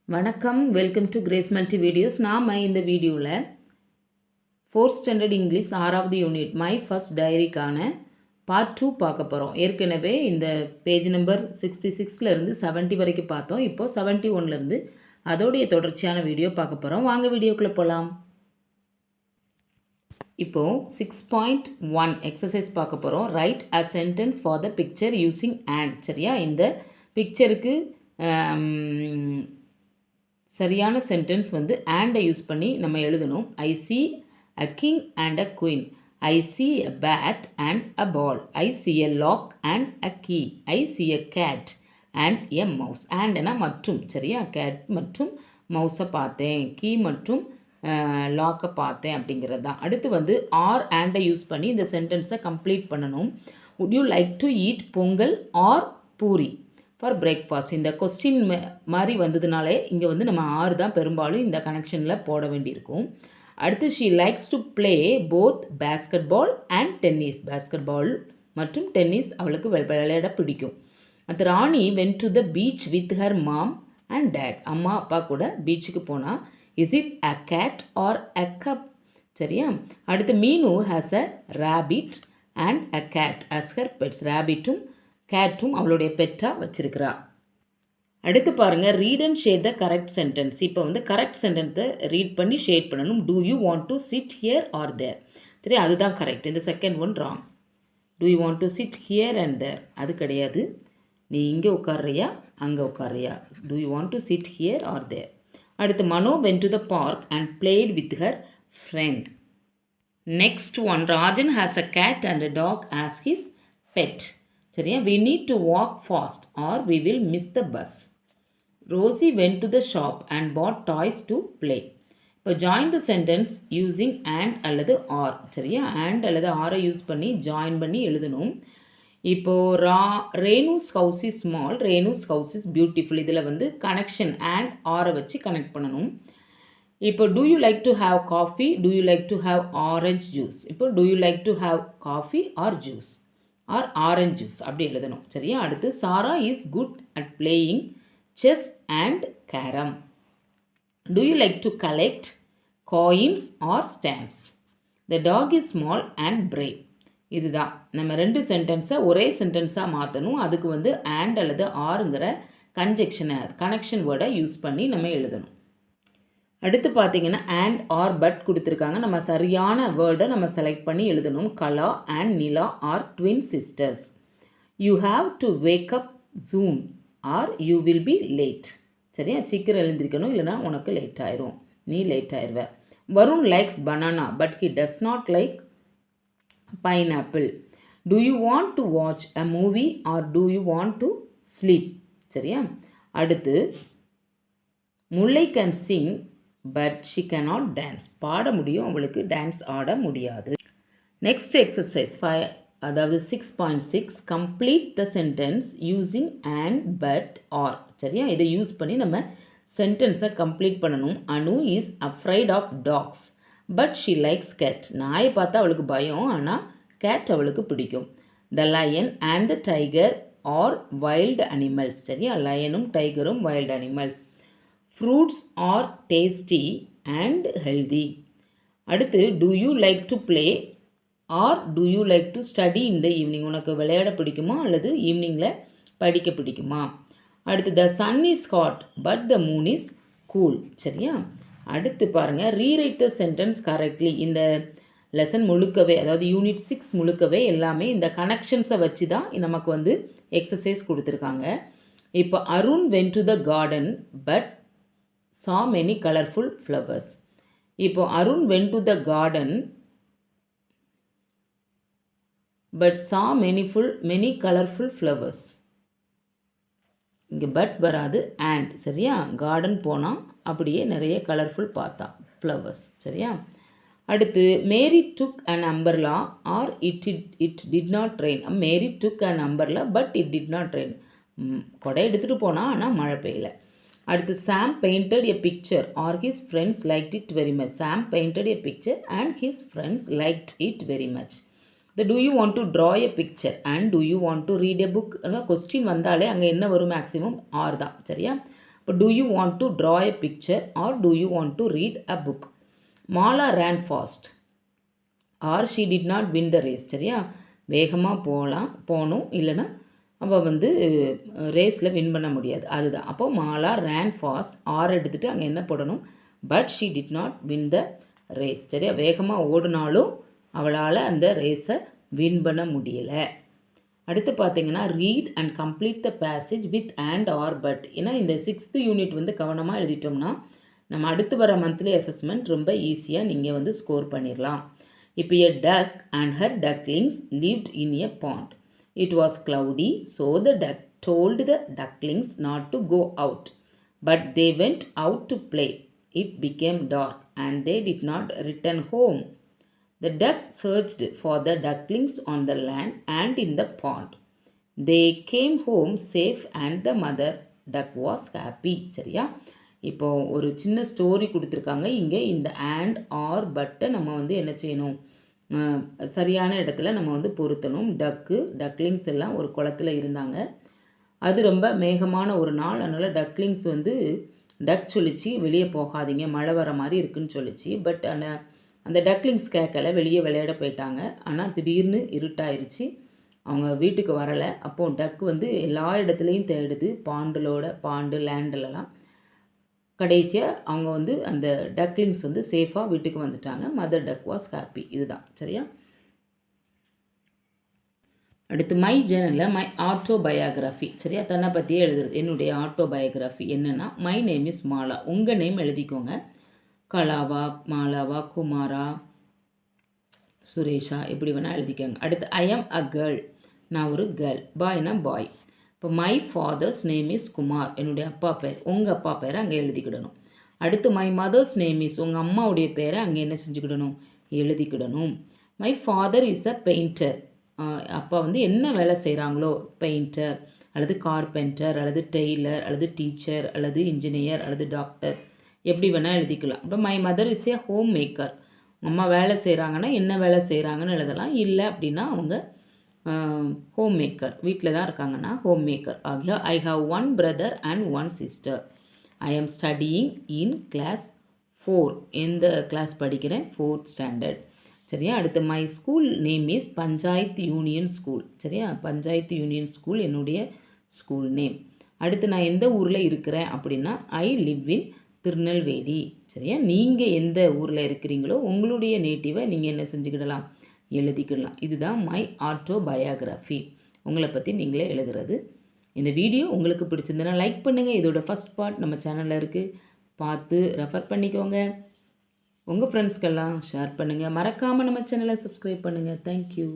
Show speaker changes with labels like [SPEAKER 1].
[SPEAKER 1] வணக்கம், welcome to grace multi videos. நாம் இந்த வீடியோவில் 4th ஸ்டாண்டர்ட் இங்கிலீஷ் 6வது யூனிட் மை ஃபர்ஸ்ட் டைரிக்கான பார்ட் 2 பார்க்க போகிறோம். ஏற்கனவே இந்த பேஜ் நம்பர் 66லேருந்து 70 வரைக்கும் பார்த்தோம். இப்போ 71லேருந்து அதோடைய தொடர்ச்சியான வீடியோ பார்க்க போகிறோம். வாங்க வீடியோக்குள்ளே போகலாம். இப்போது 6.1 எக்ஸசைஸ் பார்க்க போகிறோம். Right a sentence for the picture using and. சரியா, இந்த பிக்சருக்கு சரியான சென்டென்ஸ் வந்து அண்டை யூஸ் பண்ணி நம்ம எழுதணும். I see a king and a queen. I see a bat and a ball. I see a lock and a key. I see a cat and a mouse. அண்ட்னா மற்றும். சரியா, கேட் மற்றும் மவுஸை பார்த்தேன், கீ மற்றும் லாக்கை பார்த்தேன் அப்படிங்கிறது தான். அடுத்து வந்து ஆர் அண்டை யூஸ் பண்ணி இந்த சென்டென்ஸை கம்ப்ளீட் பண்ணணும். Would you like to eat pongal or puri for breakfast. இந்த கொஸ்டின் மாதிரி வந்ததுனாலே இங்கே வந்து நம்ம ஆறு தான் பெரும்பாலும் இந்த கனெக்ஷனில் போட வேண்டியிருக்கும். அடுத்து she likes to play both basketball and tennis. Basketball மற்றும் டென்னிஸ் அவளுக்கு விளையாட பிடிக்கும். அடுத்து ராணி went to the beach with her mom and dad. அம்மா அப்பா கூட பீச்சுக்கு போனால் is it a cat or a cup. சரியா, அடுத்து மீனு has a rabbit and a cat as her pets. ரேபிட்டும் கேட்டும் அவளுடைய பெட்டாக வச்சிருக்கிறா. அடுத்து பாருங்கள், read and shade the correct sentence. இப்போ வந்து கரெக்ட் சென்டென்ஸை ரீட் பண்ணி ஷேட் பண்ணணும். Do you want to sit here or there. சரி, அதுதான் கரெக்ட். இந்த second one wrong. Do you want to sit here and there அது கிடையாது. நீ இங்கே உட்கார்றியா அங்கே உட்கார்றியா. Do you want to sit here or there. அடுத்து மனோ went to the park and played with her friend. Next one, ராஜன் has a cat and a dog as his pet. சரியா, we need to walk fast or we will miss the bus. Rosie went to the shop and bought toys to play. இப்போ join the sentence using and அல்லது or. சரியா, and அல்லது ஆரை use பண்ணி join பண்ணி எழுதணும். இப்போது Renu's house is small, Renu's house is beautiful. இதில் வந்து கனெக்ஷன் அண்ட் ஆரை வச்சு கனெக்ட் பண்ணணும். இப்போ do you like to have coffee, do you like to have orange juice. இப்போ do you like to have coffee or juice or orange juice அப்படி எழுதணும். சரியா, அடுத்து Sara is good at playing chess and carrom. Do you like to collect coins or stamps. The dog is small and brave. இதுதான் நம்ம ரெண்டு சென்டென்ஸை ஒரே சென்டென்ஸாக மாற்றணும். அதுக்கு வந்து அண்ட் அல்லது ஆருங்கிற கனெக்ஷன் வேர்டை யூஸ் பண்ணி நம்ம எழுதணும். அடுத்து பார்த்தீங்கன்னா அண்ட் ஆர் பட் கொடுத்துருக்காங்க. நம்ம சரியான வேர்டை நம்ம செலக்ட் பண்ணி எழுதணும். Kala and Nila are twin sisters. You have to wake up soon or you will be late. சரியா, சீக்கிரம் எழுந்திருக்கணும், இல்லைனா உனக்கு லேட் ஆயிரும், நீ லேட் ஆயிடுவ. Varun likes banana but he does not like pineapple. Do you want to watch a movie or do you want to sleep. சரியா, அடுத்து Mullai can sing but she cannot dance. பாட முடியும், அவளுக்கு டான்ஸ் ஆட முடியாது. நெக்ஸ்ட் எக்ஸசைஸ் அதாவது 6.6 complete the sentence using and but R. சரியா, இதை யூஸ் பண்ணி நம்ம சென்டென்ஸை கம்ப்ளீட் பண்ணணும். அனு is afraid of tax but she likes gate. நாயை பார்த்தா அவளுக்கு பயம், ஆனால் கேட் அவளுக்கு பிடிக்கும். த line and the tiger R wild animals. சரியா, லயனும் டைகரும் wild animals. Fruits R tasty and healthy. அடுத்து two you like to play R do you like to study இந்த ஈவினிங். உனக்கு விளையாட பிடிக்குமா அல்லது ஈவினிங்கில் படிக்க பிடிக்குமா. அடுத்து the sun is hot but the moon is cool. சரியா, அடுத்து பாருங்கள், ரீரைட் த சென்டென்ஸ் கரெக்ட்லி. இந்த லெசன் முழுக்கவே, அதாவது யூனிட் 6 முழுக்கவே எல்லாமே இந்த கனெக்ஷன்ஸை வச்சு தான் நமக்கு வந்து எக்ஸசைஸ் கொடுத்துருக்காங்க. இப்போ Arun when to the garden but saw many colorful flowers. இப்போ Arun went to the garden but saw many colorful flowers. இங்கே பட் வராது and. சரியா, கார்டன் போனால் அப்படியே நிறைய கலர்ஃபுல் பார்த்தா ஃப்ளவர்ஸ். சரியா, அடுத்து மேரி took an umbrella or it did not rain. Mary took an umbrella but it did not rain. கொடை எடுத்துகிட்டு போனால் ஆனால் மழை பெய்யல. அடுத்து Sam painted a picture or his friends liked it very much. Sam painted a picture and his friends liked it very much. The do you want to draw a picture and do you want to read a book. Question வந்தாலே அங்கே என்ன வரும், maximum R தான். சரியா, இப்போ do you want to draw a picture or do you want to read a book? Mala ran fast or she did not win the race. சரியா, வேகமாக போகணும், இல்லைன்னா அவள் வந்து ரேஸில் வின் பண்ண முடியாது, அதுதான். அப்போது மாலா ரேன் ஃபாஸ்ட், ஆர் எடுத்துகிட்டு அங்கே என்ன போடணும், but she did not win the race. சரியா, வேகமாக ஓடினாலும் அவளால் அந்த ரேஸை வின் பண்ண முடியலை. அடுத்து பார்த்தீங்கன்னா read and complete the passage with and or but. ஏன்னா இந்த 6th யூனிட் வந்து கவனமாக எழுதிட்டோம்னா நம்ம அடுத்து வர மந்த்லி அசஸ்மெண்ட் ரொம்ப ஈஸியாக நீங்கள் வந்து ஸ்கோர் பண்ணிடலாம். இப்போ a duck and her ducklings lived in a pond. It was cloudy, so the duck told the ducklings not to go out. But they went out to play. It became dark and they did not return home. The duck searched for the ducklings on the land and in the pond. They came home safe and the mother duck was happy. சரியா, இப்போது ஒரு சின்ன story கொடுத்துருக்காங்க. இங்கே இந்த and R பட்டை நம்ம வந்து என்ன செய்யணும், சரியான இடத்துல நம்ம வந்து பொருத்தணும். டக்லிங்ஸ் எல்லாம் ஒரு குளத்தில் இருந்தாங்க. அது ரொம்ப மேகமான ஒரு நாள், அதனால் டக்லிங்ஸ் வந்து டக் சொல்லிச்சு வெளியே போகாதீங்க, மழை வர மாதிரி இருக்குன்னு சொல்லிச்சு. பட் அந்த டக்லிங்ஸ் கேட்கல, வெளியே விளையாட போயிட்டாங்க. ஆனால் திடீர்னு இருட்டாயிருச்சு, அவங்க வீட்டுக்கு வரலை. அப்போது டக் வந்து எல்லா இடத்துலையும் தேடுது, பாண்டு லேண்டிலலாம். கடைசியாக அவங்க வந்து அந்த டக்லிங்ஸ் வந்து சேஃபாக வீட்டுக்கு வந்துட்டாங்க. Mother duck was happy. இதுதான். சரியா, அடுத்து மை ஜேர்னலில் மை ஆட்டோபயோகிராஃபி. சரியா, தன்னை பற்றியே எழுதுறது. என்னுடைய ஆட்டோபயோகிராஃபி என்னென்னா, மை நேம் இஸ் மாலா. உங்கள் நேம் எழுதிக்கோங்க. கலாவா, மாலாவா, குமாரா, சுரேஷா, எப்படி வேணால் எழுதிக்கோங்க. அடுத்து ஐ ஆம் அ கேர்ள். நான் ஒரு கேர்ள். பாய்னா பாய். இப்போ my father's name is Kumar. என்னுடைய அப்பா பேர். உங்கள் அப்பா பேரை அங்கே எழுதிக்கிடணும். அடுத்து மை மதர்ஸ் நேம் இஸ், உங்கள் அம்மாவுடைய பேரை அங்கே என்ன செஞ்சுக்கிடணும், எழுதிக்கிடணும். My father is a painter. அப்பா வந்து என்ன வேலை செய்கிறாங்களோ, பெயிண்டர் அல்லது கார்பெண்டர் அல்லது டெய்லர் அல்லது டீச்சர் அல்லது இன்ஜினியர் அல்லது டாக்டர், எப்படி வேணால் எழுதிக்கலாம். இப்போ my mother is a home maker. அம்மா வேலை செய்கிறாங்கன்னா என்ன வேலை செய்கிறாங்கன்னு எழுதலாம். இல்லை அப்படின்னா அவங்க ஹோம் மேக்கர், வீட்டில் தான் இருக்காங்கன்னா ஹோம் மேக்கர். ஆகிய I have 1 brother and 1 sister. I am studying in class 4. எந்த கிளாஸ் படிக்கிறேன், 4th ஸ்டாண்டர்ட். சரியா, அடுத்து my school name is panchayat union school. சரியா, பஞ்சாயத்து யூனியன் ஸ்கூல் என்னுடைய ஸ்கூல் நேம். அடுத்து நான் எந்த ஊரில் இருக்கிறேன் அப்படின்னா ஐ லிவ் இன் திருநெல்வேலி. சரியா, நீங்கள் எந்த ஊரில் இருக்கிறீங்களோ உங்களுடைய நேட்டிவை நீங்கள் என்ன செஞ்சுக்கிடலாம், எழுதிக்கிடலாம். இதுதான் மை ஆட்டோபயோகிராஃபி. உங்களை பற்றி நீங்களே எழுதுறது. இந்த வீடியோ உங்களுக்கு பிடிச்சிருந்ததுன்னா லைக் பண்ணுங்கள். இதோட ஃபஸ்ட் பார்ட் நம்ம சேனலில் இருக்குது, பார்த்து ரெஃபர் பண்ணிக்கோங்க. உங்கள் ஃப்ரெண்ட்ஸ்க்கெல்லாம் ஷேர் பண்ணுங்கள். மறக்காமல் நம்ம சேனலை சப்ஸ்கிரைப் பண்ணுங்கள். தேங்க்யூ.